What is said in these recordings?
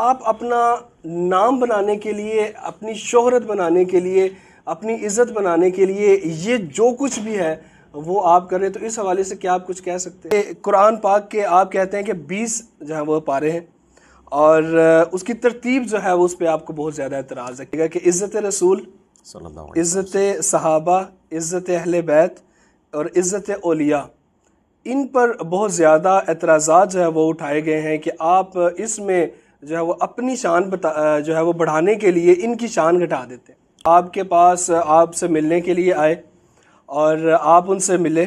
آپ اپنا نام بنانے کے لیے، اپنی شہرت بنانے کے لیے، اپنی عزت بنانے کے لیے یہ جو کچھ بھی ہے وہ آپ کر رہے ہیں، تو اس حوالے سے کیا آپ کچھ کہہ سکتے ہیں؟ قرآن پاک کے آپ کہتے ہیں کہ 20 جو ہے وہ پارے ہیں، اور اس کی ترتیب جو ہے وہ اس پہ آپ کو بہت زیادہ اعتراض ہے کہ عزت رسول، صلی اللہ علیہ عزت صحابہ، عزت اہل بیت اور عزت اولیاء، ان پر بہت زیادہ اعتراضات جو ہے وہ اٹھائے گئے ہیں کہ آپ اس میں جو ہے وہ اپنی شان جو ہے وہ بڑھانے کے لیے ان کی شان گھٹا دیتے ہیں۔ آپ کے پاس آپ سے ملنے کے لیے آئے اور آپ ان سے ملے،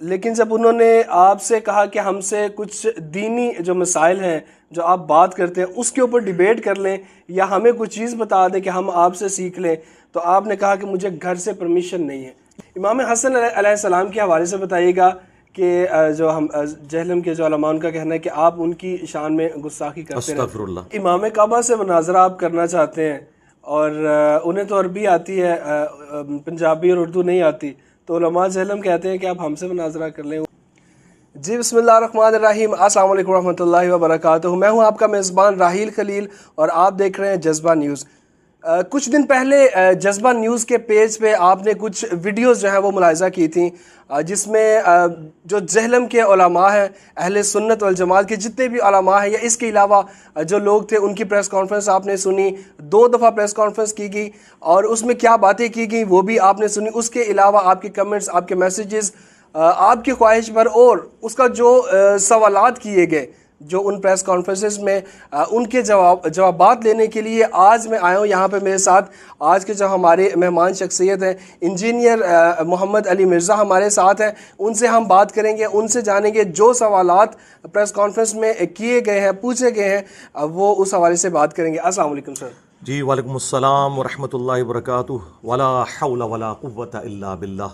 لیکن جب انہوں نے آپ سے کہا کہ ہم سے کچھ دینی جو مسائل ہیں جو آپ بات کرتے ہیں اس کے اوپر ڈیبیٹ کر لیں یا ہمیں کوئی چیز بتا دیں کہ ہم آپ سے سیکھ لیں، تو آپ نے کہا کہ مجھے گھر سے پرمیشن نہیں ہے۔ امام حسن علیہ السلام کے حوالے سے بتائیے گا کہ جو ہم جہلم کے جو علماء ان کا کہنا ہے کہ آپ ان کی شان میں گستاخی کرتے ہیں۔ استغفر اللہ۔ امام کعبہ سے مناظرہ آپ کرنا چاہتے ہیں اور انہیں تو عربی آتی ہے، پنجابی اور اردو نہیں آتی، تو علماء جہلم کہتے ہیں کہ آپ ہم سے مناظرہ کر لیں۔ جی بسم اللہ الرحمن الرحیم، السلام علیکم ورحمۃ اللہ وبرکاتہ۔ میں ہوں آپ کا میزبان راحیل خلیل اور آپ دیکھ رہے ہیں جذبہ نیوز۔ کچھ دن پہلے جذبہ نیوز کے پیج پہ آپ نے کچھ ویڈیوز جو ہیں وہ ملاحظہ کی تھیں، جس میں جو جہلم کے علماء ہیں، اہل سنت والجماعت کے جتنے بھی علماء ہیں یا اس کے علاوہ جو لوگ تھے ان کی پریس کانفرنس آپ نے سنی، 2 دفعہ پریس کانفرنس کی گئی اور اس میں کیا باتیں کی گئی وہ بھی آپ نے سنی۔ اس کے علاوہ آپ کے کمنٹس، آپ کے میسیجز، آپ کی خواہش پر اور اس کا جو سوالات کیے گئے جو ان پریس کانفرنسز میں ان کے جوابات لینے کے لیے آج میں آیا ہوں۔ یہاں پہ میرے ساتھ آج کے جو ہمارے مہمان شخصیت ہیں، انجینئر محمد علی مرزا ہمارے ساتھ ہیں، ان سے ہم بات کریں گے، ان سے جانیں گے جو سوالات پریس کانفرنس میں کیے گئے ہیں، پوچھے گئے ہیں، وہ اس حوالے سے بات کریں گے۔ السلام علیکم سر۔ جی وعلیکم السلام ورحمۃ اللہ وبرکاتہ۔ ولا حول ولا قوۃ الا باللہ،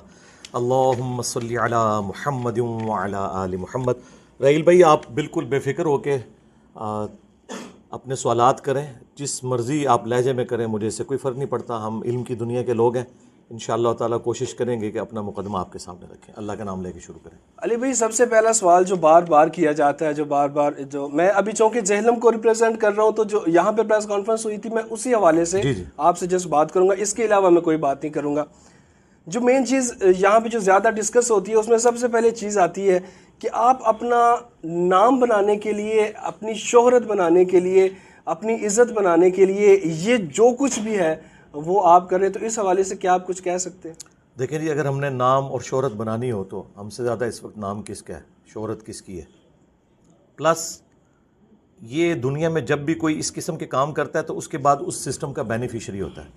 اللہم صلی علی محمد وعلی آل محمد۔ راحیل بھائی، آپ بالکل بے فکر ہو کے اپنے سوالات کریں، جس مرضی آپ لہجے میں کریں، مجھے اس سے کوئی فرق نہیں پڑتا، ہم علم کی دنیا کے لوگ ہیں، انشاءاللہ تعالیٰ کوشش کریں گے کہ اپنا مقدمہ آپ کے سامنے رکھیں۔ اللہ کا نام لے کے شروع کریں۔ علی بھائی، سب سے پہلا سوال جو بار بار کیا جاتا ہے، جو میں ابھی چونکہ جہلم کو ریپرزینٹ کر رہا ہوں، تو جو یہاں پہ پریس کانفرنس ہوئی تھی میں اسی حوالے سے آپ سے جس بات کروں گا، اس کے علاوہ میں کوئی بات نہیں کروں گا۔ جو مین چیز یہاں پہ جو زیادہ ڈسکس ہوتی ہے اس میں سب سے پہلے چیز آتی ہے کہ آپ اپنا نام بنانے کے لیے، اپنی شہرت بنانے کے لیے، اپنی عزت بنانے کے لیے یہ جو کچھ بھی ہے وہ آپ کر رہے ہیں، تو اس حوالے سے کیا آپ کچھ کہہ سکتے ہیں؟ دیکھیں جی، اگر ہم نے نام اور شہرت بنانی ہو تو ہم سے زیادہ اس وقت نام کس کا ہے، شہرت کس کی ہے؟ پلس یہ دنیا میں جب بھی کوئی اس قسم کے کام کرتا ہے تو اس کے بعد اس سسٹم کا بینیفیشری ہوتا ہے۔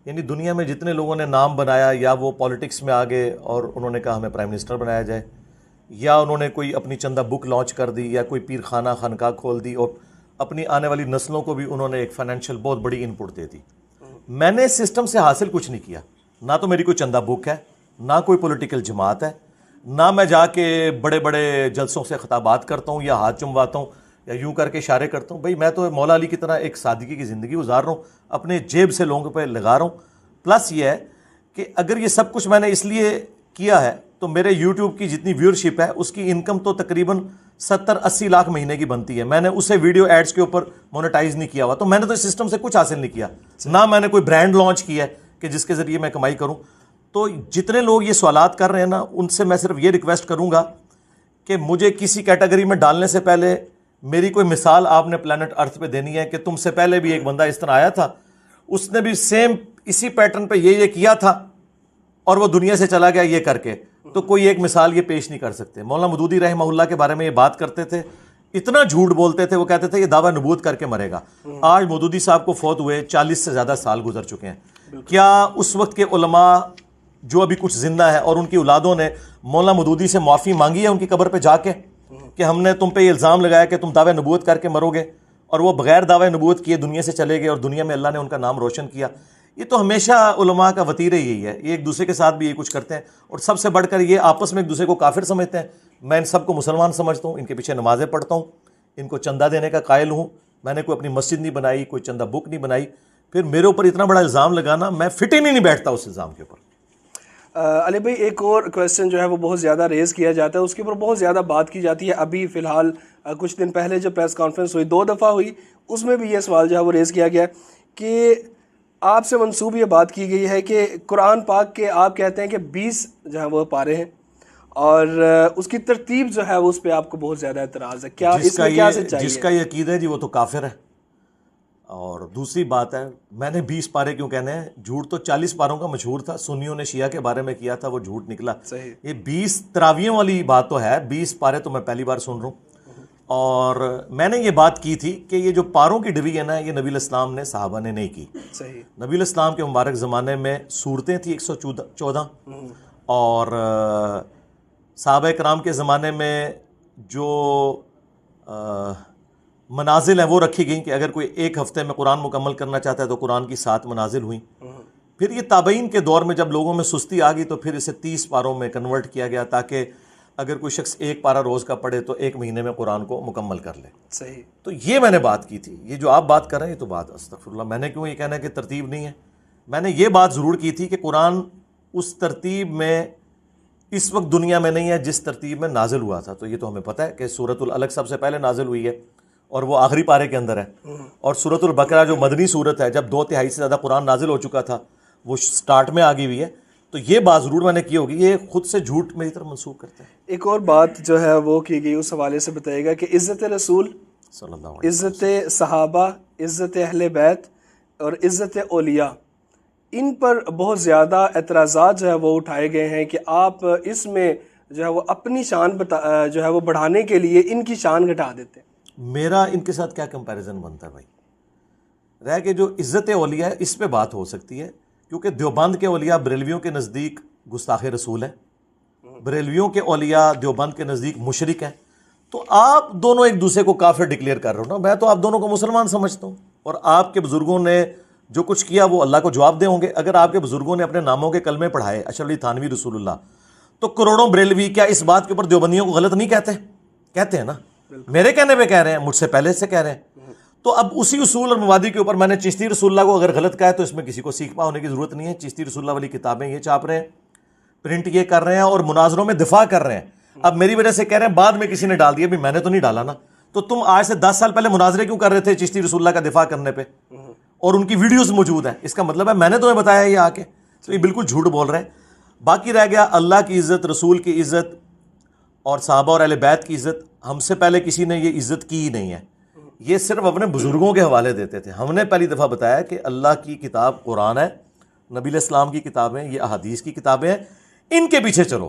یعنی دنیا میں جتنے لوگوں نے نام بنایا، یا وہ پالیٹکس میں آ گئے اور انہوں نے کہا ہمیں پرائم منسٹر بنایا جائے، یا انہوں نے کوئی اپنی چندہ بک لانچ کر دی، یا کوئی پیر خانہ خانقاہ کھول دی، اور اپنی آنے والی نسلوں کو بھی انہوں نے ایک فائنینشیل بہت بڑی ان پٹ دے دی۔ میں نے اس سسٹم سے حاصل کچھ نہیں کیا، نہ تو میری کوئی چندہ بک ہے، نہ کوئی پولیٹیکل جماعت ہے، نہ میں جا کے بڑے بڑے جلسوں سے خطابات کرتا ہوں یا ہاتھ چمواتا ہوں یا یوں کر کے اشارے کرتا ہوں۔ بھئی میں تو مولا علی کی طرح ایک سادگی کی زندگی گزار رہا ہوں، اپنے جیب سے لوگوں پہ لگا رہا ہوں۔ پلس یہ ہے کہ اگر یہ سب کچھ میں نے اس لیے کیا ہے تو میرے یوٹیوب کی جتنی ویورشپ ہے اس کی انکم تو تقریباً 70-80 لاکھ مہینے کی بنتی ہے۔ میں نے اسے ویڈیو ایڈز کے اوپر مونیٹائز نہیں کیا ہوا، تو میں نے تو اس سسٹم سے کچھ حاصل نہیں کیا، نہ میں نے کوئی برانڈ لانچ کیا ہے کہ جس کے ذریعے میں کمائی کروں۔ تو جتنے لوگ یہ سوالات کر رہے ہیں نا، ان سے میں صرف یہ ریکویسٹ کروں گا کہ مجھے کسی کیٹیگری میں ڈالنے سے پہلے میری کوئی مثال آپ نے پلانٹ ارتھ پہ دینی ہے کہ تم سے پہلے بھی ایک بندہ اس طرح آیا تھا، اس نے بھی سیم اسی پیٹرن پہ یہ کیا تھا اور وہ دنیا سے چلا گیا یہ کر کے، تو کوئی ایک مثال یہ پیش نہیں کر سکتے۔ مولانا مودودی رحمہ اللہ کے بارے میں یہ بات کرتے تھے، اتنا جھوٹ بولتے تھے، وہ کہتے تھے یہ دعویٰ نبوت کر کے مرے گا۔ آج مودودی صاحب کو فوت ہوئے 40 سے زیادہ سال گزر چکے ہیں۔ کیا اس وقت کے علماء جو ابھی کچھ زندہ ہے اور ان کی اولادوں نے مولانا مودودی سے معافی مانگی ہے ان کی قبر پہ جا کے کہ ہم نے تم پہ یہ الزام لگایا کہ تم دعویٰ نبوت کر کے مرو گے، اور وہ بغیر دعویٰ نبوت کیے دنیا سے چلے گئے اور دنیا میں اللہ نے ان کا نام روشن کیا؟ یہ تو ہمیشہ علماء کا وتیرہ یہی ہے، یہ ایک دوسرے کے ساتھ بھی یہ کچھ کرتے ہیں، اور سب سے بڑھ کر یہ آپس میں ایک دوسرے کو کافر سمجھتے ہیں۔ میں ان سب کو مسلمان سمجھتا ہوں، ان کے پیچھے نمازیں پڑھتا ہوں، ان کو چندہ دینے کا قائل ہوں۔ میں نے کوئی اپنی مسجد نہیں بنائی، کوئی چندہ بک نہیں بنائی، پھر میرے اوپر اتنا بڑا الزام لگانا، میں فٹ ہی نہیں بیٹھتا اس الزام کے اوپر۔ علی بھائی ایک اور کویسچن جو ہے وہ بہت زیادہ ریز کیا جاتا ہے, اس کے اوپر بہت زیادہ بات کی جاتی ہے. ابھی فی الحال کچھ دن پہلے جو پریس کانفرنس ہوئی 2 دفعہ ہوئی, اس میں بھی یہ سوال جو ہے وہ ریز کیا گیا کہ آپ سے منسوب یہ بات کی گئی ہے کہ قرآن پاک کے آپ کہتے ہیں کہ 20 جو ہے وہ پارے ہیں, اور اس کی ترتیب جو ہے اس پہ آپ کو بہت زیادہ اعتراض ہے. کیا اس میں کیا سچائی ہے؟ جس کا یہ عقیدہ ہے جی وہ تو کافر ہے. اور دوسری بات ہے, میں نے 20 پارے کیوں کہنے ہیں, جھوٹ تو 40 پاروں کا مشہور تھا, سنیوں نے شیعہ کے بارے میں کیا تھا, وہ جھوٹ نکلا. صحیح. یہ 20 تراویحوں والی بات تو ہے, 20 پارے تو میں پہلی بار سن رہا ہوں. اور میں نے یہ بات کی تھی کہ یہ جو پاروں کی ڈویژن ہے یہ نبی الاسلام نے صحابہ نے نہیں کی. صحیح. نبی الاسلام کے مبارک زمانے میں صورتیں تھیں 114, اور صحابہ کرام کے زمانے میں جو منازل ہیں وہ رکھی گئیں کہ اگر کوئی ایک ہفتے میں قرآن مکمل کرنا چاہتا ہے تو قرآن کی 7 منازل ہوئیں. پھر یہ تابعین کے دور میں جب لوگوں میں سستی آ گئی تو پھر اسے 30 پاروں میں کنورٹ کیا گیا, تاکہ اگر کوئی شخص 1 پارہ روز کا پڑھے تو 1 مہینے میں قرآن کو مکمل کر لے. صحیح. تو یہ میں نے بات کی تھی. یہ جو آپ بات کر رہے ہیں یہ تو بات استغفر اللہ, میں نے کیوں یہ کہنا ہے کہ ترتیب نہیں ہے. میں نے یہ بات ضرور کی تھی کہ قرآن اس ترتیب میں اس وقت دنیا میں نہیں ہے جس ترتیب میں نازل ہوا تھا. تو یہ تو ہمیں پتہ ہے کہ سورۃ العلق سب سے پہلے نازل ہوئی ہے اور وہ آخری پارے کے اندر ہے, اور سورۃ البقرہ جو مدنی سورت ہے, جب 2/3 سے زیادہ قرآن نازل ہو چکا تھا, وہ سٹارٹ میں آ گئی ہوئی ہے. تو یہ بات ضرور میں نے کی ہوگی, یہ خود سے جھوٹ میری طرف منسوخ کرتے ہیں. ایک اور بات جو ہے وہ کی گئی, اس حوالے سے بتائیے گا کہ عزت رسول, صلی اللہ علیہ وسلم, عزت صحابہ, عزت اہل بیت اور عزت اولیاء, ان پر بہت زیادہ اعتراضات جو ہے وہ اٹھائے گئے ہیں کہ آپ اس میں جو ہے وہ اپنی شان جو ہے وہ بڑھانے کے لیے ان کی شان گھٹا دیتے ہیں. میرا ان کے ساتھ کیا کمپیریزن بنتا ہے بھائی؟ رہ کے جو عزت اولیاء ہے اس پہ بات ہو سکتی ہے, کیونکہ دیوبند کے اولیاء بریلویوں کے نزدیک گستاخ رسول ہیں, بریلویوں کے اولیاء دیوبند کے نزدیک مشرک ہیں. تو آپ دونوں ایک دوسرے کو کافر ڈکلیئر کر رہے ہو نا. میں تو آپ دونوں کو مسلمان سمجھتا ہوں, اور آپ کے بزرگوں نے جو کچھ کیا وہ اللہ کو جواب دے ہوں گے. اگر آپ کے بزرگوں نے اپنے ناموں کے کلمے پڑھائے اشرف علی تھانوی رسول اللہ, تو کروڑوں بریلوی کیا اس بات کے اوپر دیوبندیوں کو غلط نہیں کہتے؟ کہتے ہیں نا. میرے کہنے پہ کہہ رہے ہیں, مجھ سے پہلے سے کہہ رہے ہیں. تو اب اسی اصول اور مبادی کے اوپر میں نے چشتی رسول اللہ کو اگر غلط کہا ہے تو اس میں کسی کو سیکھپا ہونے کی ضرورت نہیں ہے. چشتی رسول اللہ والی کتابیں یہ چھاپ رہے ہیں, پرنٹ یہ کر رہے ہیں, اور مناظروں میں دفاع کر رہے ہیں. اب میری وجہ سے کہہ رہے ہیں, بعد میں کسی نے ڈال دیا, بھی میں نے تو نہیں ڈالا نا. تو تم آج سے 10 سال پہلے مناظرے کیوں کر رہے تھے چشتی رسول اللہ کا دفاع کرنے پہ, اور ان کی ویڈیوز موجود ہیں؟ اس کا مطلب ہے میں نے تمہیں بتایا یہ آ کے. تو یہ بالکل جھوٹ بول رہے ہیں. باقی رہ گیا اللہ کی عزت, رسول کی عزت اور صحابہ اور اہل بیت کی عزت. ہم سے پہلے کسی نے یہ عزت کی ہی نہیں ہے. یہ صرف اپنے بزرگوں کے حوالے دیتے تھے. ہم نے پہلی دفعہ بتایا کہ اللہ کی کتاب قرآن ہے, نبی علیہ السلام کی کتابیں یہ احادیث کی کتابیں ہیں, ان کے پیچھے چلو.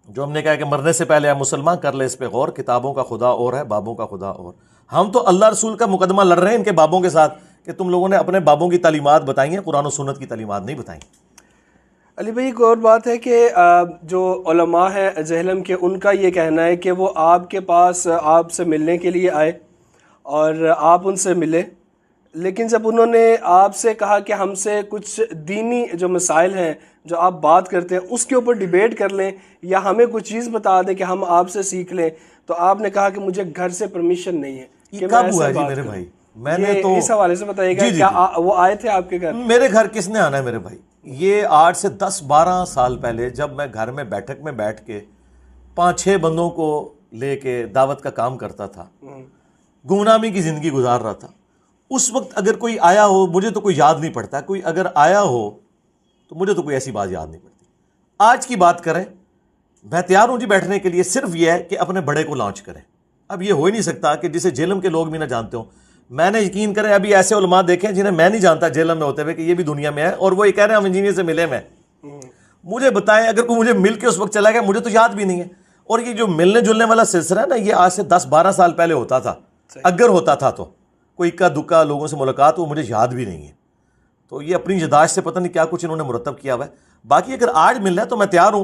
جو ہم نے کہا کہ مرنے سے پہلے مسلمان کر لے اس پہ غور, کتابوں کا خدا اور ہے, بابوں کا خدا اور. ہم تو اللہ رسول کا مقدمہ لڑ رہے ہیں ان کے بابوں کے ساتھ کہ تم لوگوں نے اپنے بابوں کی تعلیمات بتائی ہیں, قرآن و سنت کی تعلیمات نہیں بتائیں. علی بھائی ایک اور بات ہے کہ جو علماء ہیں جہلم کے, ان کا یہ کہنا ہے کہ وہ آپ کے پاس آپ سے ملنے کے لیے آئے اور آپ ان سے ملے, لیکن جب انہوں نے آپ سے کہا کہ ہم سے کچھ دینی جو مسائل ہیں جو آپ بات کرتے ہیں اس کے اوپر ڈیبیٹ کر لیں یا ہمیں کوئی چیز بتا دیں کہ ہم آپ سے سیکھ لیں, تو آپ نے کہا کہ مجھے گھر سے پرمیشن نہیں ہے. یہ کب ہوا ہے جی میرے بھائی؟ میں نے تو اس حوالے سے بتائیے گا, کیا وہ آئے تھے آپ کے گھر؟ میرے گھر کس نے آنا ہے میرے بھائی؟ یہ 8 سے 10-12 سال پہلے جب میں گھر میں بیٹھک میں بیٹھ کے 5-6 بندوں کو لے کے دعوت کا کام کرتا تھا, گمنامی کی زندگی گزار رہا تھا, اس وقت اگر کوئی آیا ہو, مجھے تو کوئی یاد نہیں پڑتا, کوئی اگر آیا ہو تو مجھے تو کوئی ایسی بات یاد نہیں پڑتی. آج کی بات کریں, میں تیار ہوں جی بیٹھنے کے لیے, صرف یہ ہے کہ اپنے بڑے کو لانچ کریں. اب یہ ہو ہی نہیں سکتا کہ جسے جہلم کے لوگ بھی نہ جانتے ہوں. میں نے یقین کریں ابھی ایسے علماء دیکھیں جنہیں میں نہیں جانتا جہلم میں ہوتے ہوئے کہ یہ بھی دنیا میں ہے, اور وہ یہ کہہ رہے ہیں ہم انجینئر سے ملے. میں مجھے بتائیں, اگر کوئی مجھے مل کے اس وقت چلا گیا مجھے تو یاد بھی نہیں ہے. اور یہ جو ملنے جلنے والا سلسلہ ہے نا, یہ آج سے 10-12 سال پہلے ہوتا تھا. اگر ہوتا تھا تو کوئی اکا دکا لوگوں سے ملاقات, وہ مجھے یاد بھی نہیں ہے. تو یہ اپنی یادداشت سے پتہ نہیں کیا کچھ انہوں نے مرتب کیا ہوا ہے. باقی اگر آج ملنا ہے تو میں تیار ہوں.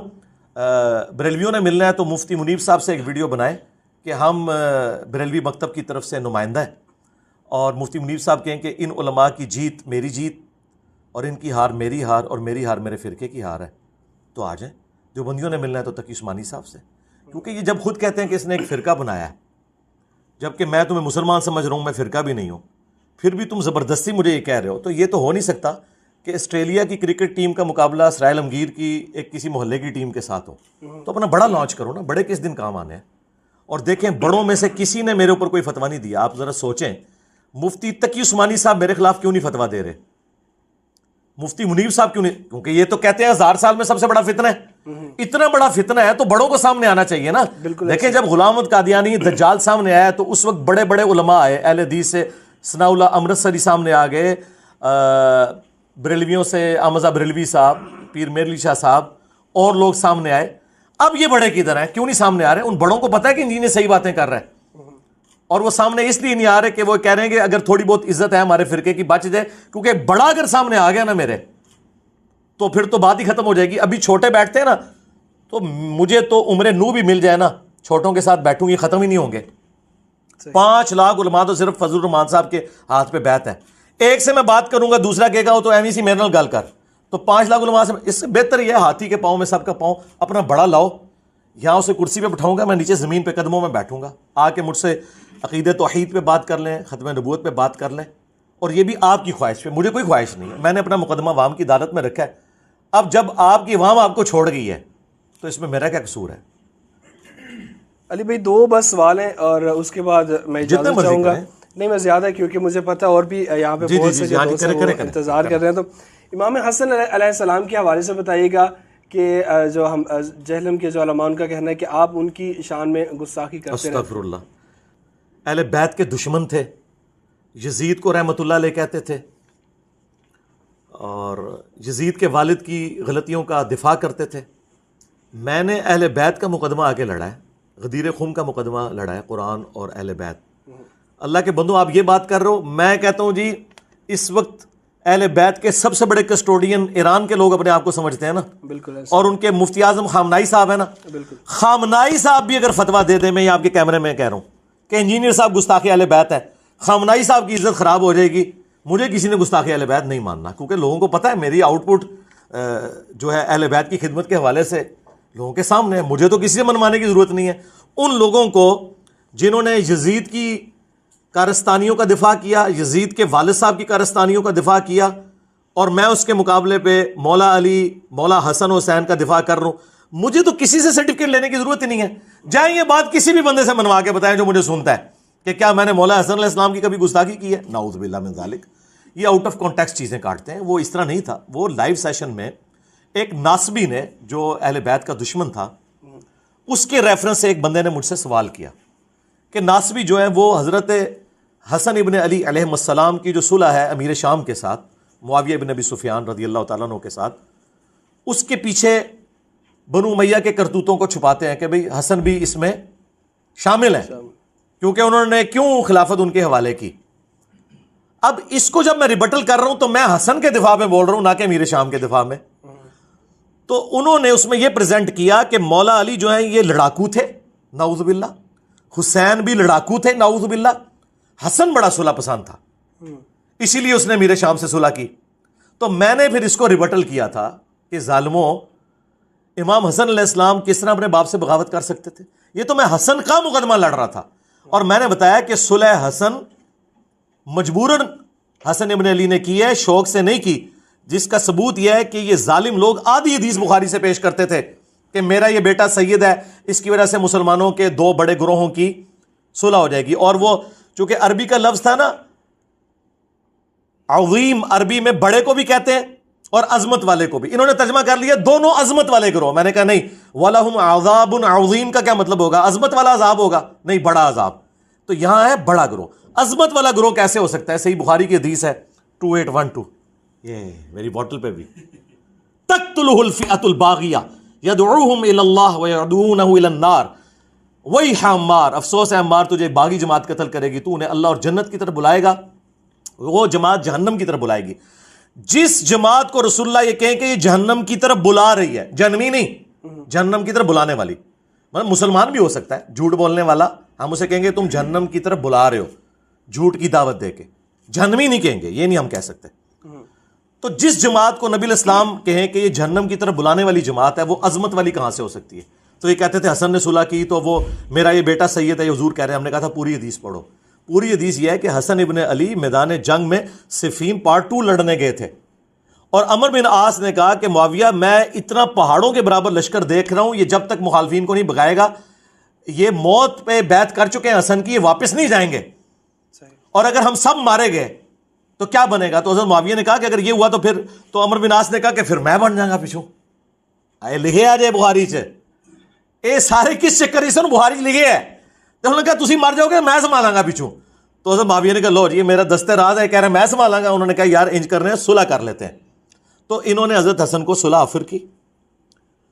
بریلویوں نے ملنا ہے تو مفتی منیب صاحب سے ایک ویڈیو بنائیں کہ ہم بریلوی مکتب کی طرف سے نمائندہ ہیں, اور مفتی منیب صاحب کہیں کہ ان علماء کی جیت میری جیت, اور ان کی ہار میری ہار, اور میری ہار میرے فرقے کی ہار ہے. تو آ جائیں. جو بندیوں نے ملنا ہے تو تقی عثمانی صاحب سے, کیونکہ یہ جب خود کہتے ہیں کہ اس نے ایک فرقہ بنایا ہے, جبکہ میں تمہیں مسلمان سمجھ رہا ہوں, میں فرقہ بھی نہیں ہوں, پھر بھی تم زبردستی مجھے یہ کہہ رہے ہو, تو یہ تو ہو نہیں سکتا. کہ آسٹریلیا کی کرکٹ ٹیم کا مقابلہ اسرائیل عمگیر کی ایک کسی محلے کی ٹیم کے ساتھ ہو تو اپنا بڑا لانچ کرو نا. بڑے کس دن کام آنے ہیں. اور دیکھیں بڑوں میں سے کسی نے میرے اوپر کوئی فتویٰ نہیں دیا. آپ ذرا سوچیں مفتی تقی عثمانی صاحب میرے خلاف کیوں نہیں فتویٰ دے رہے, مفتی منیر صاحب کیوں نہیں, کیونکہ یہ تو کہتے ہیں 1000 سال میں سب سے بڑا فتنہ ہے. اتنا بڑا فتنہ ہے تو بڑوں کو سامنے آنا چاہیے نا. دیکھیں جب غلام احمد قادیانی دجال سامنے آیا تو اس وقت بڑے بڑے علماء آئے, اہل حدیث سے ثناء اللہ امرتسری سامنے آ گئے, بریلویوں سے احمد بریلوی صاحب, پیر میرلی شاہ صاحب, اور لوگ سامنے آئے. اب یہ بڑے کدھر ہیں, کیوں نہیں سامنے آ رہے؟ ان بڑوں کو پتہ ہے کہ انجینئر صحیح باتیں کر رہے ہیں, اور وہ سامنے اس لیے نہیں آ رہے کہ وہ کہہ رہے ہیں کہ اگر تھوڑی بہت عزت ہے ہمارے فرقے کی بچ جائے, کیونکہ بڑا اگر سامنے آ گیا نا میرے تو پھر تو بات ہی ختم ہو جائے گی. ابھی چھوٹے بیٹھتے ہیں نا تو مجھے تو عمر نو بھی مل جائے نا, چھوٹوں کے ساتھ بیٹھوں گی ختم ہی نہیں ہوں گے. 5 لاکھ علماء تو صرف فضل الرحمان صاحب کے ہاتھ پہ بیعت ہے. ایک سے میں بات کروں گا دوسرا کہے گا وہ تو ایویں سی میرے نال گل کر, تو 5 لاکھ علماء سے اس سے بہتر یہ ہے ہاتھی کے پاؤں میں سب کا پاؤں اپنا بڑا لاؤ. یہاں اسے کرسی پہ بٹھاؤں گا, میں نیچے زمین پہ قدموں میں بیٹھوں گا, آ کے مجھ سے عقیدہ توحید پہ بات کر لیں, ختم نبوت پہ بات کر لیں. اور یہ بھی آپ کی خواہش پہ, مجھے کوئی خواہش نہیں ہے, میں نے اپنا مقدمہ عوام کی عدالت میں رکھا ہے. اب جب آپ کی عوام آپ کو چھوڑ گئی ہے تو اس میں میرا کیا قصور ہے؟ علی بھائی 2 بس سوال ہیں اور اس کے بعد میں اجازت چاہوں گا. نہیں میں زیادہ, کیونکہ مجھے پتہ اور بھی یہاں پہ بہت سے انتظار کر رہے ہیں. تو امام حسن علیہ السلام کے حوالے سے بتائیے گا کہ جو ہم جہلم کے جو علماء ان کا کہنا ہے کہ آپ ان کی شان میں گستاخی کرتے ہیں. استغفر اللہ. اہل بیت کے دشمن تھے, یزید کو رحمۃ اللہ علیہ کہتے تھے, اور یزید کے والد کی غلطیوں کا دفاع کرتے تھے. میں نے اہل بیت کا مقدمہ آگے لڑا ہے, غدیر خم کا مقدمہ لڑا ہے, قرآن اور اہل بیت. اللہ کے بندوں آپ یہ بات کر رہے ہو, میں کہتا ہوں جی اس وقت اہل بیت کے سب سے بڑے کسٹوڈین ایران کے لوگ اپنے آپ کو سمجھتے ہیں نا, بالکل, اور ان کے مفتی اعظم خامنائی صاحب ہیں نا, بالکل خامنائی صاحب بھی اگر فتویٰ دے دیں, میں یہ آپ کے کیمرے میں کہہ رہا ہوں کہ انجینئر صاحب گستاخی اہل بیت ہے, خامنائی صاحب کی عزت خراب ہو جائے گی. مجھے کسی نے گستاخی اہل بیت نہیں ماننا, کیونکہ لوگوں کو پتہ ہے میری آؤٹ پٹ جو ہے اہل بیت کی خدمت کے حوالے سے لوگوں کے سامنے ہے. مجھے تو کسی سے منوانے کی ضرورت نہیں ہے. ان لوگوں کو جنہوں نے یزید کی کارستانیوں کا دفاع کیا, یزید کے والد صاحب کی کارستانیوں کا دفاع کیا, اور میں اس کے مقابلے پہ مولا علی, مولا حسن حسین کا دفاع کر رہا ہوں, مجھے تو کسی سے سرٹیفکیٹ لینے کی ضرورت ہی نہیں ہے. جائیں یہ بات کسی بھی بندے سے منوا کے بتائیں جو مجھے سنتا ہے کہ کیا میں نے مولا حسن علیہ السلام کی کبھی گستاخی کی ہے. نعوذ باللہ من ذالک. یہ آؤٹ آف کانٹیکسٹ چیزیں کاٹتے ہیں, وہ اس طرح نہیں تھا. وہ لائیو سیشن میں ایک ناصبی نے جو اہل بیت کا دشمن تھا, اس کے ریفرنس سے ایک بندے نے مجھ سے سوال کیا کہ ناصبی جو ہے وہ حضرت حسن ابن علی علیہ السلام کی جو صلح ہے امیر شام کے ساتھ, معاویہ ابن ابی سفیان رضی اللہ تعالیٰ عنہ کے ساتھ, اس کے پیچھے بنو امیہ کے کرتوتوں کو چھپاتے ہیں کہ بھئی حسن بھی اس میں شامل ہیں, کیونکہ انہوں نے کیوں خلافت ان کے حوالے کی. اب اس کو جب میں ریبٹل کر رہا ہوں تو میں حسن کے دفاع میں بول رہا ہوں, نہ کہ امیر شام کے دفاع میں. تو انہوں نے اس میں یہ پریزنٹ کیا کہ مولا علی جو ہیں یہ لڑاکو تھے, نعوذ باللہ, حسین بھی لڑاکو تھے, نعوذ باللہ, حسن بڑا صلح پسند تھا, اسی لیے اس نے امیر شام سے صلح کی. تو میں نے پھر اس کو ریبٹل کیا تھا کہ ظالموں, امام حسن علیہ السلام کس طرح اپنے باپ سے بغاوت کر سکتے تھے. یہ تو میں حسن کا مقدمہ لڑ رہا تھا, اور میں نے بتایا کہ صلح حسن مجبوراً حسن ابن علی نے کی ہے, شوق سے نہیں کی, جس کا ثبوت یہ ہے کہ یہ ظالم لوگ آدھی حدیث بخاری سے پیش کرتے تھے کہ میرا یہ بیٹا سید ہے, اس کی وجہ سے مسلمانوں کے 2 بڑے گروہوں کی صلح ہو جائے گی. اور وہ چونکہ عربی کا لفظ تھا نا عظیم, عربی میں بڑے کو بھی کہتے ہیں اور عظمت والے کو بھی, انہوں نے ترجمہ کر لیا دونوں عظمت والے گروہ. میں نے کہا نہیں, وَلَهُمْ عَذَابٌ عَظِيمٌ کا کیا مطلب ہوگا؟ عظمت والا عذاب ہوگا, نہیں بڑا عذاب. تو یہاں ہے بڑا گروہ. عظمت والا گروہ کیسے ہو سکتا ہے؟ صحیح بخاری کی حدیث ہے 2812, یہ میری بوٹل پہ بھی, تقتلہ الفئۃ الباغیہ یدعوہم الی اللہ ویدعونہ الی النار ویح عمار, افسوس ہے عمار تجھے باغی جماعت قتل کرے گی, تو انہیں اللہ اور جنت کی طرف بلائے گا, وہ جماعت جہنم کی طرف بلائے گی. جس جماعت کو رسول اللہ یہ کہیں کہ یہ جہنم کی طرف بلا رہی ہے, جہنمی نہیں, جہنم کی طرف بلانے والی, مطلب مسلمان بھی ہو سکتا ہے جھوٹ بولنے والا, ہم اسے کہیں گے تم جہنم کی طرف بلا رہے ہو جھوٹ کی دعوت دے کے, جہنمی نہیں کہیں گے, یہ نہیں ہم کہہ سکتے. تو جس جماعت کو نبی الاسلام کہیں کہ یہ جہنم کی طرف بلانے والی جماعت ہے, وہ عظمت والی کہاں سے ہو سکتی ہے؟ تو یہ کہتے تھے حسن نے صلح کی تو وہ میرا یہ بیٹا سید ہے, یہ حضور کہہ رہے ہیں. ہم نے کہا تھا پوری حدیث پڑھو. پوری حدیث یہ ہے کہ حسن ابن علی میدان جنگ میں صفین پارٹ 2 لڑنے گئے تھے, اور عمر بن عاص نے کہا کہ معاویہ میں اتنا پہاڑوں کے برابر لشکر دیکھ رہا ہوں، یہ جب تک مخالفین کو نہیں بھگائے گا، یہ موت پہ بیعت کر چکے ہیں حسن کی، یہ واپس نہیں جائیں گے، اور اگر ہم سب مارے گئے تو کیا بنے گا؟ تو حضرت معاویہ نے کہا کہ اگر یہ ہوا تو پھر تو عمر بن عاص نے کہا کہ پھر میں بن جاؤں گا پیچھو آئے لکھے آ جائے بخاری سے اے سارے کس چکر اس نے بخاری لکھے ہے، تو انہوں نے کہا تسی مر جاؤ گے میں سنبھالاں گا پیچھو، تو حضرت معاویہ نے کہا لو جی میرا دستے راز ہے، کہہ رہے ہیں میں سنبھالاں گا، انہوں نے کہا یار انج کر رہے ہیں صلح کر لیتے ہیں، تو انہوں نے حضرت حسن کو صلح آفر کی،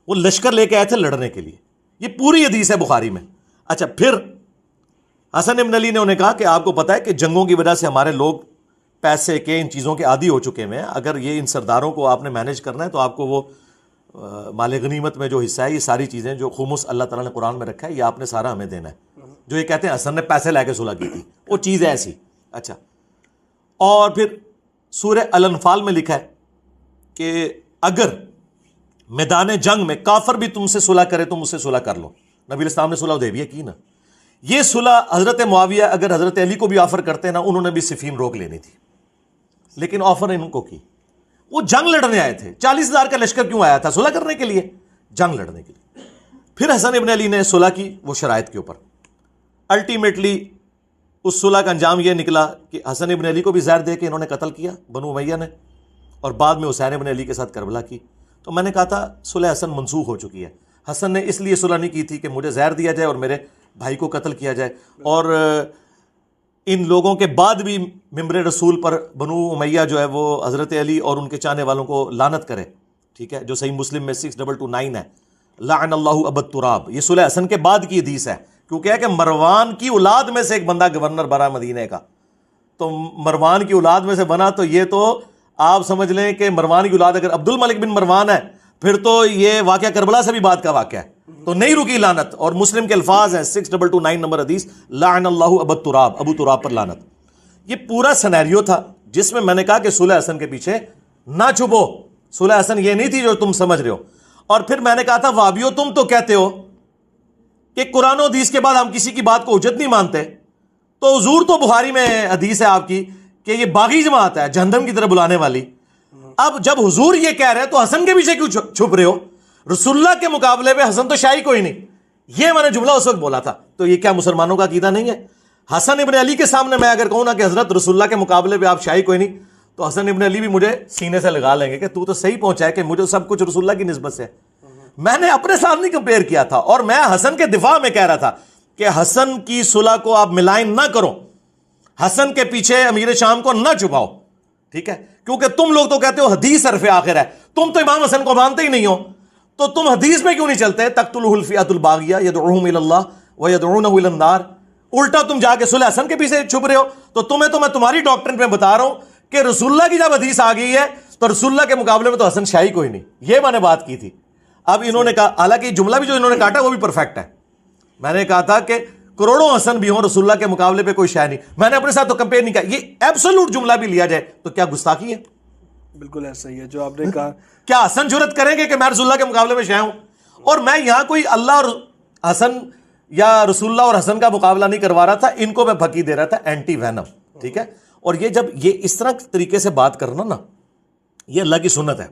وہ لشکر لے کے آئے تھے لڑنے کے لیے، یہ پوری حدیث ہے بخاری میں۔ اچھا پھر حسن ابن علی نے انہیں کہا کہ آپ کو پتا ہے کہ جنگوں کی وجہ سے ہمارے لوگ پیسے کے ان چیزوں کے عادی ہو چکے ہیں، اگر یہ ان سرداروں کو آپ نے مینیج کرنا ہے تو آپ کو وہ مال غنیمت میں جو حصہ ہے، یہ ساری چیزیں جو خمس اللہ تعالیٰ نے قرآن میں رکھا ہے، یہ آپ نے سارا ہمیں دینا ہے، جو یہ کہتے ہیں حسن نے پیسے لے کے صلح کی تھی، وہ چیز ہے ایسی۔ اچھا اور پھر سورہ الانفال میں لکھا ہے کہ اگر میدان جنگ میں کافر بھی تم سے صلح کرے تم اس سے صلح کر لو، نبی علیہ السلام نے صلح حدیبیہ کی نا، یہ صلح حضرت معاویہ اگر حضرت علی کو بھی آفر کرتے نا، انہوں نے بھی صفین روک لینی تھی، لیکن آفر ان کو کی، وہ جنگ لڑنے آئے تھے، 40,000 کا لشکر کیوں آیا تھا؟ صلح کرنے کے لیے، جنگ لڑنے کے لیے۔ پھر حسن ابن علی نے صلح کی وہ شرائط کے اوپر، الٹیمیٹلی اس صلح کا انجام یہ نکلا کہ حسن ابن علی کو بھی زہر دے کے انہوں نے قتل کیا بنو امیہ نے، اور بعد میں حسین ابن علی کے ساتھ کربلا کی۔ تو میں نے کہا تھا صلح حسن منسوخ ہو چکی ہے، حسن نے اس لیے صلح نہیں کی تھی کہ مجھے زہر دیا جائے اور میرے بھائی کو قتل کیا جائے، اور ان لوگوں کے بعد بھی ممبر رسول پر بنو امیہ جو ہے وہ حضرت علی اور ان کے چاہنے والوں کو لعنت کرے، ٹھیک ہے، جو صحیح مسلم میں 6229 ہے، لعن اللہ ابا التراب، یہ صلح حسن کے بعد کی حدیث ہے، کیونکہ ہے کہ مروان کی اولاد میں سے ایک بندہ گورنر بنا مدینے کا، تو مروان کی اولاد میں سے بنا، تو یہ تو آپ سمجھ لیں کہ مروان کی اولاد اگر عبد الملک بن مروان ہے پھر تو یہ واقعہ کربلا سے بھی بعد کا واقعہ ہے، تو نہیں رکی لعنت، اور مسلم کے الفاظ ہیں 6229 نمبر حدیث، لعن اللہ ابا التراب، ابو تراب پر لعنت۔ یہ پورا سینیریو تھا جس میں نے کہا کہ صلح حسن کے پیچھے نہ چھپو، صلح حسن یہ نہیں تھی جو تم سمجھ رہے ہو۔ اور پھر میں نے کہا تھا وہابیو تم تو کہتے ہو کہ قرآن و حدیث کے بعد ہم کسی کی بات کو حجت نہیں مانتے، تو حضور تو بخاری میں حدیث ہے آپ کی کہ یہ باغی جماعت ہے جہنم کی طرف بلانے والی، اب جب حضور یہ کہہ رہے ہیں تو حسن کے پیچھے کیوں چھپ رہے ہو؟ رسول اللہ کے مقابلے پہ حسن تو شاہی کوئی نہیں، یہ میں نے جملہ اس وقت بولا تھا۔ تو یہ کیا مسلمانوں کا عقیدہ نہیں ہے؟ حسن ابن علی کے سامنے میں اگر کہوں نا کہ حضرت رسول اللہ کے مقابلے پہ آپ شاہی کوئی نہیں، تو حسن ابن علی بھی مجھے سینے سے لگا لیں گے کہ تو صحیح پہنچا ہے کہ مجھے سب کچھ رسول اللہ کی نسبت سے۔ میں نے اپنے ساتھ نہیں کمپیئر کیا تھا، اور میں حسن کے دفاع میں کہہ رہا تھا کہ حسن کی صلح کو آپ ملائن نہ کرو، حسن کے پیچھے امیر شام کو نہ چھپاؤ، ٹھیک ہے، کیونکہ تم لوگ تو کہتے ہو حدیث حرف آخر ہے، تم تو امام حسن کو مانتے ہی نہیں ہو، تو تم حدیث میں کیوں نہیں چلتے؟ تقتلہ الفئۃ الباغیہ یدعوہم الی اللہ ویدعونہ الی النار، الٹا تم جا کے صلح حسن کے پیچھے چھپ رہے ہو۔ تو میں تمہاری ڈاکٹرن پہ بتا رہا ہوں کہ رسول اللہ کی جب حدیث آ گئی ہے تو رسول اللہ کے مقابلے میں تو حسن شاہی کوئی نہیں، یہ میں نے بات کی تھی۔ اب انہوں نے کہا، حالانکہ جملہ بھی جو انہوں نے کاٹا وہ بھی پرفیکٹ ہے، میں نے کہا تھا کہ کروڑوں حسن بھی ہوں رسول اللہ کے مقابلے پہ کوئی شاہی نہیں، میں نے اپنے ساتھ تو کمپیئر نہیں کیا، یہ ایبسولوٹ جملہ بھی لیا جائے تو کیا گستاخی ہے؟ بالکل ایسا ہی ہے جو آپ نے کہا۔ کیا حسن جرت کریں گے کہ میں رسول اللہ کے مقابلے میں شاہ ہوں؟ اور میں یہاں کوئی اللہ اور حسن یا رسول اللہ اور حسن کا مقابلہ نہیں کروا رہا تھا، ان کو میں پھکی دے رہا تھا، اینٹی وینم، ٹھیک ہے۔ اور یہ جب یہ اس طرح طریقے سے بات کرنا نا، یہ اللہ کی سنت ہے۔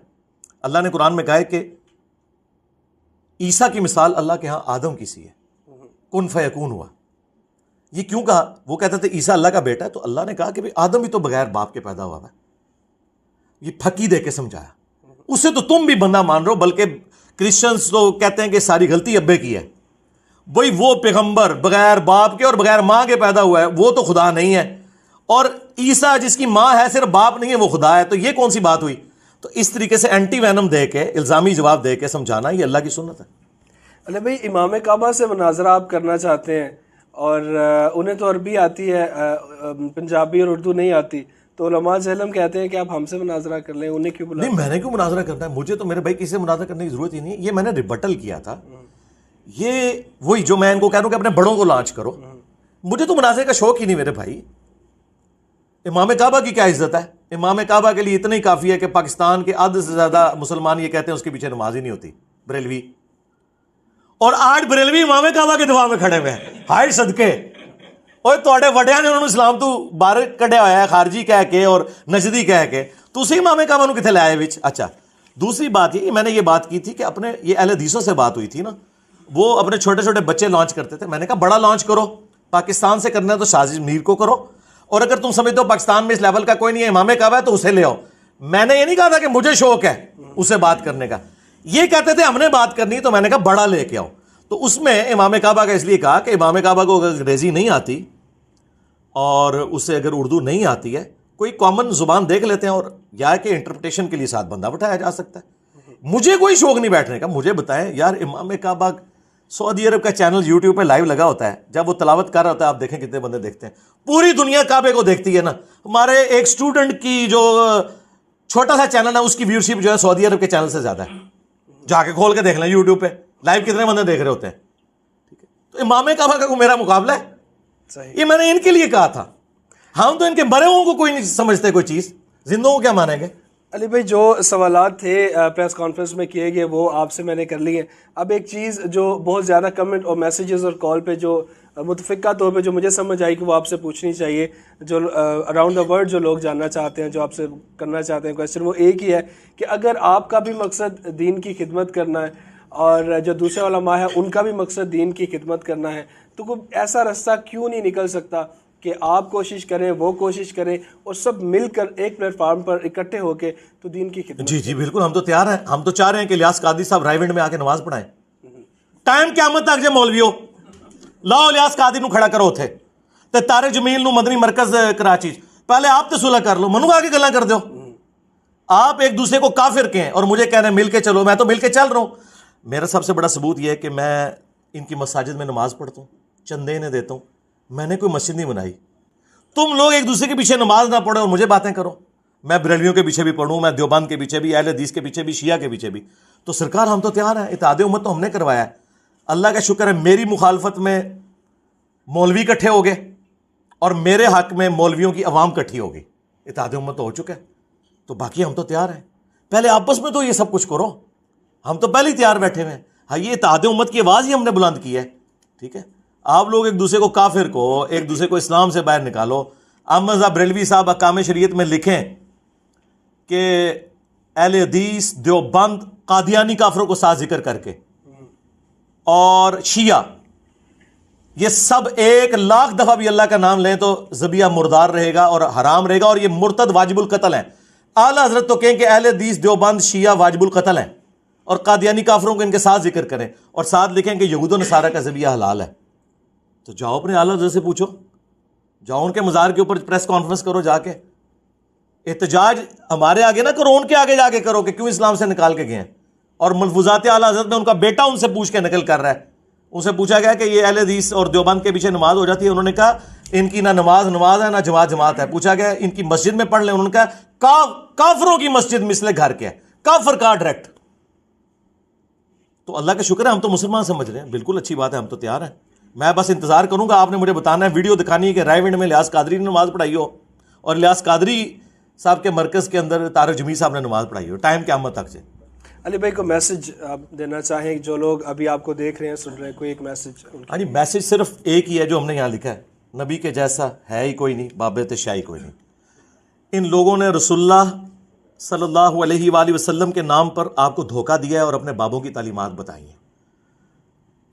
اللہ نے قرآن میں کہا ہے کہ عیسیٰ کی مثال اللہ کے ہاں آدم کی سی ہے، کن فیکون ہوا۔ یہ کیوں کہا؟ وہ کہتے تھے عیسیٰ اللہ کا بیٹا ہے، تو اللہ نے کہا کہ بھئی آدم بھی تو بغیر باپ کے پیدا ہوا ہے، یہ پھکی دے کے سمجھایا۔ اسے تو تم بھی بندہ مان رہے ہو، بلکہ کرسچنز تو کہتے ہیں کہ ساری غلطی ابے کی ہے، وہی وہ پیغمبر بغیر باپ کے اور بغیر ماں کے پیدا ہوا ہے، وہ تو خدا نہیں ہے، اور عیسیٰ جس کی ماں ہے صرف باپ نہیں ہے وہ خدا ہے، تو یہ کون سی بات ہوئی؟ تو اس طریقے سے اینٹی وینم دے کے، الزامی جواب دے کے سمجھانا یہ اللہ کی سنت ہے۔ اللہ بھائی، امام کعبہ سے مناظرہ آپ کرنا چاہتے ہیں اور انہیں تو عربی آتی ہے، پنجابی اور اردو نہیں آتی، تو علماء جہلم کہتے ہیں کہ آپ ہم سے مناظرہ کر لیں، انہیں کیوں بلا؟ نہیں، میں نے کیوں مناظرہ کرنا ہے؟ مجھے تو میرے بھائی کسی سے مناظرہ کرنے کی ضرورت ہی نہیں ہے، یہ میں نے ریبٹل کیا تھا، یہ وہی جو میں ان کو کہہ رہا ہوں کہ اپنے بڑوں کو لانچ کرو، مجھے تو مناظرے کا شوق ہی نہیں میرے بھائی۔ امام کعبہ کی کیا عزت ہے؟ امام کعبہ کے لیے اتنا ہی کافی ہے کہ پاکستان کے آدھے سے زیادہ مسلمان یہ کہتے ہیں اس کے پیچھے نماز ہی نہیں ہوتی، بریلوی، اور آج بریلوی امام کعبہ کے دفاع میں کھڑے ہوئے ہیں، ہائے صدقے، اور تواڈے وڈیاں نے انہوں نے اسلام تو باہر کڈیا ہوا ہے خارجی کہہ کے اور نجدی کہہ کے، ਤੁਸੀਂ ਇਮਾਮ ਕਾਬਾ ਨੂੰ ਕਿੱਥੇ ਲਾਇਆ ਵਿੱਚ। اچھا دوسری بات یہ میں نے یہ بات کی تھی کہ اپنے یہ اہل حدیثوں سے بات ہوئی تھی نا, وہ اپنے چھوٹے چھوٹے بچے لانچ کرتے تھے. میں نے کہا بڑا لانچ کرو, پاکستان سے کرنا ہے تو شاذ میر کو کرو, اور اگر تم سمجھتے ہو پاکستان میں اس لیول کا کوئی نہیں ہے امام کعبہ ہے تو اسے لے آؤ. میں نے یہ نہیں کہا تھا کہ مجھے شوق ہے اسے بات کرنے کا, یہ کہتے تھے ہم نے بات کرنی, تو میں نے کہا بڑا لے کے آؤ. تو اس میں امام کعبہ کا اس لیے کہا کہ امام کعبہ کو اگر انگریزی نہیں آتی اور اسے اگر اردو نہیں آتی ہے, کوئی کامن زبان دیکھ لیتے ہیں, اور یا کہ انٹرپریٹیشن کے لیے ساتھ بندہ بٹھایا جا سکتا ہے. مجھے کوئی شوق نہیں بیٹھنے کا. مجھے بتائیں یار, امام کعبہ سعودی عرب کا چینل یوٹیوب پہ لائیو لگا ہوتا ہے, جب وہ تلاوت کر رہا ہوتا ہے آپ دیکھیں کتنے بندے دیکھتے ہیں. پوری دنیا کعبے کو دیکھتی ہے نا. ہمارے ایک اسٹوڈنٹ کی جو چھوٹا سا چینل ہے اس کی ویورشپ جو ہے سعودی عرب کے چینل سے زیادہ ہے. جا کے کھول کے دیکھ لیں یوٹیوب پہ لائیو کتنے بندے دیکھ رہے ہوتے ہیں. ٹھیک ہے, تو امام کعبہ کا کوئی میرا مقابلہ ہے؟ یہ میں نے ان کے لیے کہا تھا. ہم تو ان کے مرے ہوں کو کوئی نہیں سمجھتے کوئی چیز, زندوں کو کیا مانیں گے. علی بھائی جو سوالات تھے پریس کانفرنس میں کیے گئے وہ آپ سے میں نے کر لیے. اب ایک چیز جو بہت زیادہ کمنٹ اور میسیجز اور کال پہ جو متفقہ طور پہ جو مجھے سمجھ آئی کہ وہ آپ سے پوچھنی چاہیے, جو اراؤنڈ دا ورلڈ جو لوگ جاننا چاہتے ہیں, جو آپ سے کرنا چاہتے ہیں کویسچن, وہ ایک ہی ہے کہ اگر آپ کا بھی مقصد دین کی خدمت کرنا ہے اور جو دوسرے علماء ہیں ان کا بھی مقصد دین کی خدمت کرنا ہے, تو کوئی ایسا رستہ کیوں نہیں نکل سکتا کہ آپ کوشش کریں, وہ کوشش کریں, اور سب مل کر ایک پلیٹ فارم پر اکٹھے ہو کے تو دین کی خدمت. جی بالکل, ہم تو تیار ہیں. ہم تو چاہ رہے ہیں کہ الیاس قادری صاحب رائیونڈ میں آ کے نماز پڑھائیں. ٹائم قیامت تک جے مولویو لاؤ الیاس قادری نو کھڑا کرو تھے تے طارق جمیل نو مدنی مرکز کراچی, پہلے آپ تے صلح کر لو, منو آ کے گلاں کر دیو. آپ ایک دوسرے کو کافر کہیں اور مجھے کہہ رہے ہیں مل کے چلو. میں تو مل کے چل رہا ہوں. میرا سب سے بڑا ثبوت یہ ہے کہ میں ان کی مساجد میں نماز پڑھتا ہوں, چندے انہیں دیتا ہوں. میں نے کوئی مسجد نہیں بنائی. تم لوگ ایک دوسرے کے پیچھے نماز نہ پڑھو اور مجھے باتیں کرو. میں بریلویوں کے پیچھے بھی پڑھوں, میں دیوبند کے پیچھے بھی, اہل حدیث کے پیچھے بھی, شیعہ کے پیچھے بھی. تو سرکار ہم تو تیار ہیں. اتحاد امت تو ہم نے کروایا ہے. اللہ کا شکر ہے میری مخالفت میں مولوی اکٹھے ہو گئے اور میرے حق میں مولویوں کی عوام اکٹھی ہو گئی. اتحاد امت تو ہو چکا ہے. تو باقی ہم تو تیار ہیں. پہلے آپس میں تو یہ سب کچھ کرو. ہم تو پہلے ہی تیار بیٹھے ہوئے ہیں. ہاں, یہ اتحاد امت کی آواز ہی ہم نے بلند کی ہے. ٹھیک ہے, آپ لوگ ایک دوسرے کو کافر کو, ایک دوسرے کو اسلام سے باہر نکالو. احمد صاحب بریلوی صاحب احکام شریعت میں لکھیں کہ اہل حدیث, دیوبند, قادیانی کافروں کو ساتھ ذکر کر کے, اور شیعہ, یہ سب 1,00,000 دفعہ بھی اللہ کا نام لیں تو ذبیحہ مردار رہے گا اور حرام رہے گا, اور یہ مرتد واجب القتل ہیں. اعلیٰ حضرت تو کہیں کہ اہل حدیث, دیوبند, شیعہ واجب القتل ہیں, اور قادیانی کافروں کو ان کے ساتھ ذکر کریں, اور ساتھ لکھیں کہ یہود و نصارہ کا ذبیحہ حلال ہے. تو جاؤ اپنے اعلیٰ حضرت سے پوچھو, جاؤ ان کے مزار کے اوپر پریس کانفرنس کرو جا کے. احتجاج ہمارے آگے نہ کرو, ان کے آگے جا کے کرو کہ کیوں اسلام سے نکال کے گئے ہیں. اور ملفوظات اعلیٰ حضرت میں ان کا بیٹا ان سے پوچھ کے نقل کر رہا ہے. ان سے پوچھا گیا کہ یہ اہل حدیث اور دیوبند کے پیچھے نماز ہو جاتی ہے. انہوں نے کہا ان کی نہ نماز ہے نہ جماعت ہے. پوچھا گیا ان کی مسجد میں پڑھ لیں. انہوں نے کہا کافروں کی مسجد مثل گھر کے ہے, کافر کا ڈائریکٹ. تو اللہ کا شکر ہے ہم تو مسلمان سمجھ رہے ہیں. بالکل اچھی بات ہے, ہم تو تیار ہیں. میں بس انتظار کروں گا, آپ نے مجھے بتانا ہے, ویڈیو دکھانی ہے کہ رائے ونڈ میں الیاس قادری نے نماز پڑھائی ہو اور الیاس قادری صاحب کے مرکز کے اندر طارق جمیل صاحب نے نماز پڑھائی ہو. ٹائم قیامت تک سے. علی بھائی کو میسج آپ دینا چاہیں, جو لوگ ابھی آپ کو دیکھ رہے ہیں, سن رہے ہیں, کوئی ایک میسج. ہاں جی, میسج صرف ایک ہی ہے جو ہم نے یہاں لکھا ہے, نبی کے جیسا ہے ہی کوئی نہیں, بابت شاہی کوئی نہیں. ان لوگوں نے رسول اللہ صلی اللہ علیہ وآلہ وسلم کے نام پر آپ کو دھوکہ دیا ہے اور اپنے بابوں کی تعلیمات بتائی ہیں.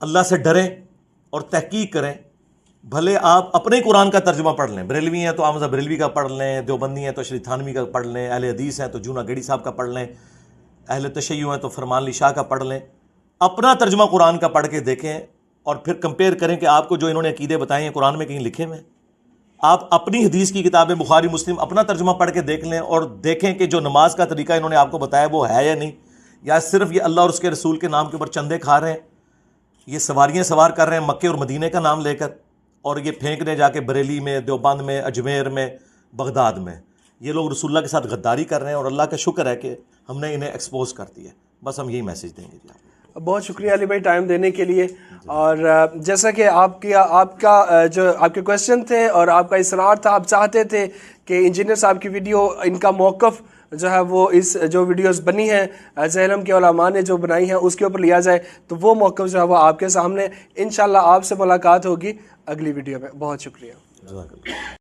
اللہ سے ڈریں اور تحقیق کریں. بھلے آپ اپنے قرآن کا ترجمہ پڑھ لیں, بریلوی ہیں تو احمد بریلوی کا پڑھ لیں, دیوبندی ہیں تو اشرف تھانوی کا پڑھ لیں, اہل حدیث ہیں تو جونا گڑی صاحب کا پڑھ لیں, اہل تشیع ہیں تو فرمان علی شاہ کا پڑھ لیں. اپنا ترجمہ قرآن کا پڑھ کے دیکھیں اور پھر کمپیئر کریں کہ آپ کو جو انہوں نے عقیدے بتائے ہیں قرآن میں کہیں لکھے ہوئے ہیں. آپ اپنی حدیث کی کتابیں بخاری مسلم اپنا ترجمہ پڑھ کے دیکھ لیں اور دیکھیں کہ جو نماز کا طریقہ انہوں نے آپ کو بتایا وہ ہے یا نہیں, یا صرف یہ اللہ اور اس کے رسول کے نام کے اوپر چندے کھا رہے ہیں, یہ سواریاں سوار کر رہے ہیں مکے اور مدینے کا نام لے کر, اور یہ پھینکنے جا کے بریلی میں, دیوبند میں, اجمیر میں, بغداد میں. یہ لوگ رسول اللہ کے ساتھ غداری کر رہے ہیں اور اللہ کا شکر ہے کہ ہم نے انہیں ایکسپوز کر دیا. بس ہم یہی میسج دیں گے. بہت شکریہ علی بھائی ٹائم دینے کے لیے. اور جیسا کہ آپ کا جو آپ کے کویسچن تھے اور آپ کا اصرار تھا, آپ چاہتے تھے کہ انجینئر صاحب کی ویڈیو, ان کا موقف جو ہے وہ اس جو ویڈیوز بنی ہیں زیلم کے علماء نے جو بنائی ہیں اس کے اوپر لیا جائے, تو وہ موقف جو ہے وہ آپ کے سامنے. انشاءاللہ آپ سے ملاقات ہوگی اگلی ویڈیو میں. بہت شکریہ.